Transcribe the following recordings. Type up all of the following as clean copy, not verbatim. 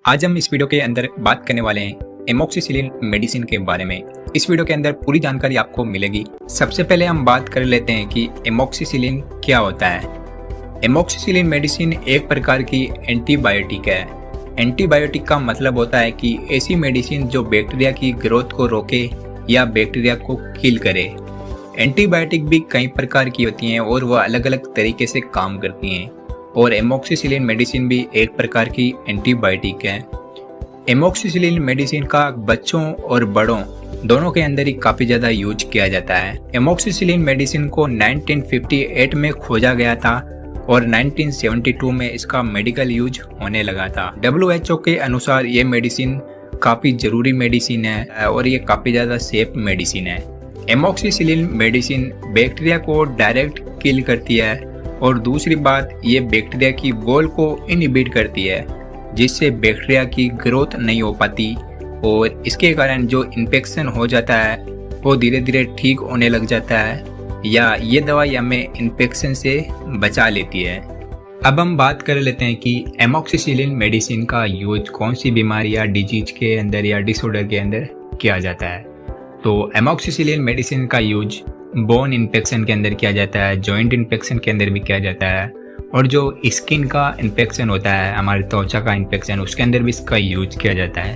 आज हम इस वीडियो के अंदर बात करने वाले हैं एमोक्सिसिलिन मेडिसिन के बारे में। इस वीडियो के अंदर पूरी जानकारी आपको मिलेगी। सबसे पहले हम बात कर लेते हैं कि एमोक्सिसिलिन क्या होता है। एमोक्सिसिलिन मेडिसिन एक प्रकार की एंटीबायोटिक है। एंटीबायोटिक का मतलब होता है कि ऐसी मेडिसिन जो बैक्टीरिया की ग्रोथ को रोके या बैक्टीरिया को किल करे। एंटीबायोटिक भी कई प्रकार की होती हैं और वह अलग अलग तरीके से काम करती हैं और एमोक्सिसिलिन मेडिसिन भी एक प्रकार की एंटीबायोटिक है। एमोक्सिसिलिन मेडिसिन का बच्चों और बड़ों दोनों के अंदर ही काफ़ी ज़्यादा यूज किया जाता है। एमोक्सिसिलिन मेडिसिन को 1958 में खोजा गया था और 1972 में इसका मेडिकल यूज होने लगा था। WHO के अनुसार ये मेडिसिन काफ़ी ज़रूरी मेडिसिन है और ये काफ़ी ज़्यादा सेफ मेडिसिन है। एमोक्सिसिलिन मेडिसिन बैक्टीरिया को डायरेक्ट किल करती है और दूसरी बात ये बैक्टीरिया की वॉल को इनहिबिट करती है, जिससे बैक्टीरिया की ग्रोथ नहीं हो पाती और इसके कारण जो इन्फेक्शन हो जाता है वो धीरे धीरे ठीक होने लग जाता है या ये दवाई हमें इन्फेक्शन से बचा लेती है। अब हम बात कर लेते हैं कि एमोक्सिसिलिन मेडिसिन का यूज कौन सी बीमारी या डिजीज के अंदर या डिसऑर्डर के अंदर किया जाता है। तो एमोक्सिसिलिन मेडिसिन का यूज बोन इन्फेक्शन के अंदर किया जाता है, जॉइंट इन्फेक्शन के अंदर भी किया जाता है और जो स्किन का इन्फेक्शन होता है, हमारे त्वचा का इन्फेक्शन, उसके अंदर भी इसका यूज किया जाता है।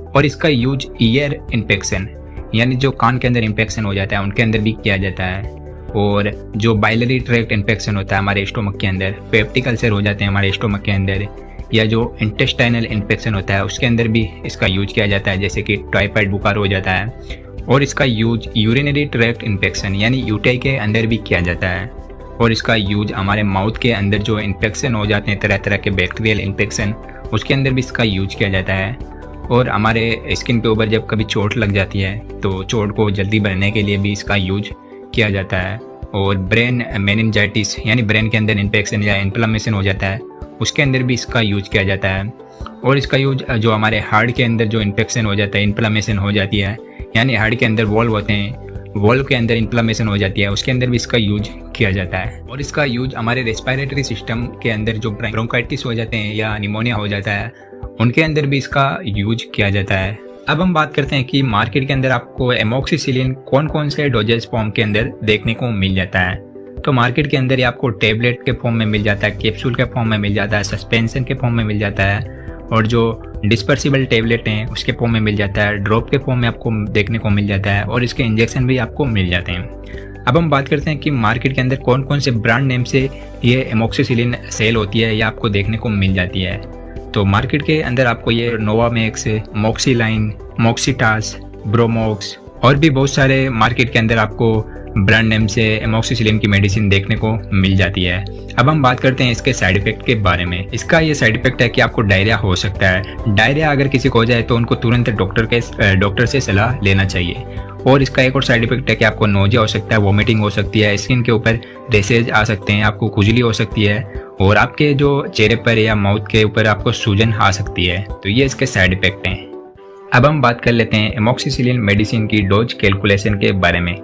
और इसका यूज ईयर इन्फेक्शन यानी जो कान के अंदर इन्फेक्शन हो जाता है उनके अंदर भी किया जाता है और जो बाइलरी ट्रैक्ट इन्फेक्शन होता है हमारे स्टोमक के अंदर, पेप्टिक अल्सर हो जाते हैं हमारे स्टोमक के अंदर, या जो इंटेस्टाइनल इन्फेक्शन होता है उसके अंदर भी इसका यूज किया जाता है, जैसे कि टाइफाइड बुखार हो जाता है। और इसका यूज यूरिनरी ट्रैक्ट इन्फेक्शन यानी यूटीआई के अंदर भी किया जाता है और इसका यूज हमारे माउथ के अंदर जो इन्फेक्शन हो जाते हैं तरह तरह के बैक्टीरियल इन्फेक्शन, उसके अंदर भी इसका यूज किया जाता है। और हमारे स्किन के ऊपर जब कभी चोट लग जाती है तो चोट को जल्दी भरने के लिए भी इसका यूज किया जाता है। और ब्रेन मेनिंजाइटिस यानी ब्रेन के अंदर इन्फेक्शन या इन्फ्लेमेशन हो जाता है उसके अंदर भी इसका यूज किया जाता है। और इसका यूज जो हमारे हार्ट के अंदर जो इन्फेक्शन हो जाता है, इन्फ्लेमेशन हो जाती है, यानी हार्ट के अंदर वॉल्व होते हैं, वॉल्व के अंदर इन्फ्लेमेशन हो जाती है, उसके अंदर भी इसका यूज किया जाता है। और इसका यूज हमारे रेस्पिरेटरी सिस्टम के अंदर जो ब्रोंकाइटिस हो जाते हैं या निमोनिया हो जाता है उनके अंदर भी इसका यूज किया जाता है। अब हम बात करते हैं कि मार्केट के अंदर आपको एमोक्सिसिलिन कौन कौन से डोजेज फॉर्म के अंदर देखने को मिल जाता है। तो मार्केट के अंदर ये आपको टेबलेट के फॉर्म में मिल जाता है, कैप्सूल के फॉर्म में मिल जाता है, सस्पेंशन के फॉर्म में मिल जाता है और जो डिस्पर्सिबल टेबलेट हैं उसके फॉर्म में मिल जाता है, ड्रॉप के फॉर्म में आपको देखने को मिल जाता है और इसके इंजेक्शन भी आपको मिल जाते हैं। अब हम बात करते हैं कि मार्केट के अंदर कौन कौन से ब्रांड नेम से ये एमोक्सिसिलिन सेल होती है या आपको देखने को मिल जाती है। तो मार्केट के अंदर आपको ये नोवामैक्स, मोक्सीलाइन, मोक्सीटास, ब्रोमोक्स और भी बहुत सारे मार्केट के अंदर आपको ब्रांड नेम से एमोक्सिसिलिन की मेडिसिन देखने को मिल जाती है। अब हम बात करते हैं इसके साइड इफेक्ट के बारे में। इसका ये साइड इफेक्ट है कि आपको डायरिया हो सकता है। डायरिया अगर किसी को हो जाए तो उनको तुरंत डॉक्टर से सलाह लेना चाहिए। और इसका एक और साइड इफेक्ट है कि आपको नोजिया हो सकता है, वोमिटिंग हो सकती है, स्किन के ऊपर रेसेज आ सकते हैं, आपको खुजली हो सकती है और आपके जो चेहरे पर या माउथ के ऊपर आपको सूजन आ सकती है। तो ये इसके साइड इफेक्ट हैं। अब हम बात कर लेते हैं एमोक्सिसिलिन मेडिसिन की डोज कैलकुलेशन के बारे में,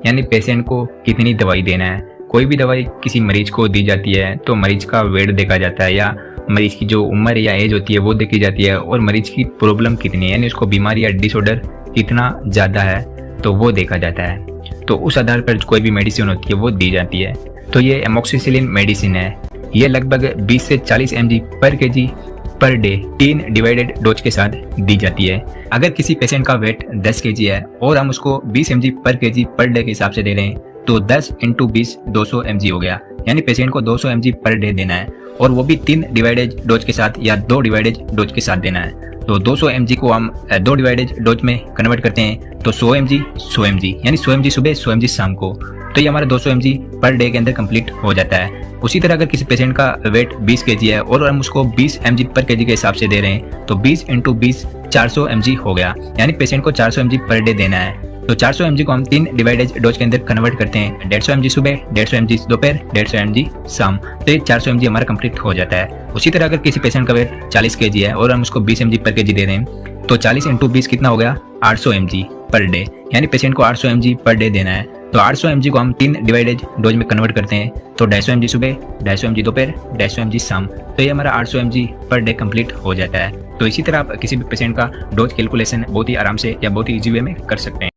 यानी पेशेंट को कितनी दवाई देना है। कोई भी दवाई किसी मरीज को दी जाती है तो मरीज का वेट देखा जाता है या मरीज की जो उम्र या एज होती है वो देखी जाती है और मरीज की प्रॉब्लम कितनी है, यानी उसको बीमारी या डिसऑर्डर कितना ज़्यादा है तो वो देखा जाता है। तो उस आधार पर कोई भी मेडिसिन होती है वो दी जाती है। तो ये एमोक्सिसिलिन मेडिसिन है, ये लगभग 20 से 40 mg पर kg per day 3 divided dose के साथ दी जाती है। अगर किसी पेशेंट का वेट 10 kg है और हम उसको 20 mg पर kg पर डे के हिसाब से दे रहे हैं तो 10 × 20 200 mg हो गया, यानी पेशेंट को 200 mg पर डे देना है और वो भी 3 डिवाइडेड डोज के साथ या 2 डिवाइडेड डोज के साथ देना है। तो 200 mg को हम 2 डिवाइडेड डोज में कन्वर्ट करते हैं तो 100 mg यानी 100 mg सुबह 100 mg शाम को, तो ये हमारा 200 mg पर डे के अंदर कंप्लीट हो जाता है। उसी तरह अगर किसी पेशेंट का वेट 20 kg है और हम उसको 20 mg पर kg के हिसाब से दे रहे हैं तो 20 × 20 400 mg हो गया, यानी पेशेंट को 400 mg पर डे देना है। तो 400 mg को हम 3 डिवाइडेड डोज के अंदर कन्वर्ट करते हैं, 150 mg सुबह, 150 mg दोपहर, 150 mg शाम, तो ये 400 mg हमारा कंप्लीट हो जाता है। उसी तरह अगर किसी पेशेंट का वेट 40 kg है और हम उसको 20 mg पर kg दे रहे हैं तो 40 × 20 कितना हो गया 800 mg पर डे, यानी पेशेंट को 800 mg पर डे देना है। तो 800 mg को हम 3 डिवाइडेड डोज में कन्वर्ट करते हैं, तो 250 mg सुबह, 250 mg दोपहर, 250 mg शाम, तो ये हमारा 800 mg पर डे कंप्लीट हो जाता है। तो इसी तरह आप किसी भी पेशेंट का डोज कैलकुलेशन बहुत ही आराम से या बहुत ही इजी वे में कर सकते हैं।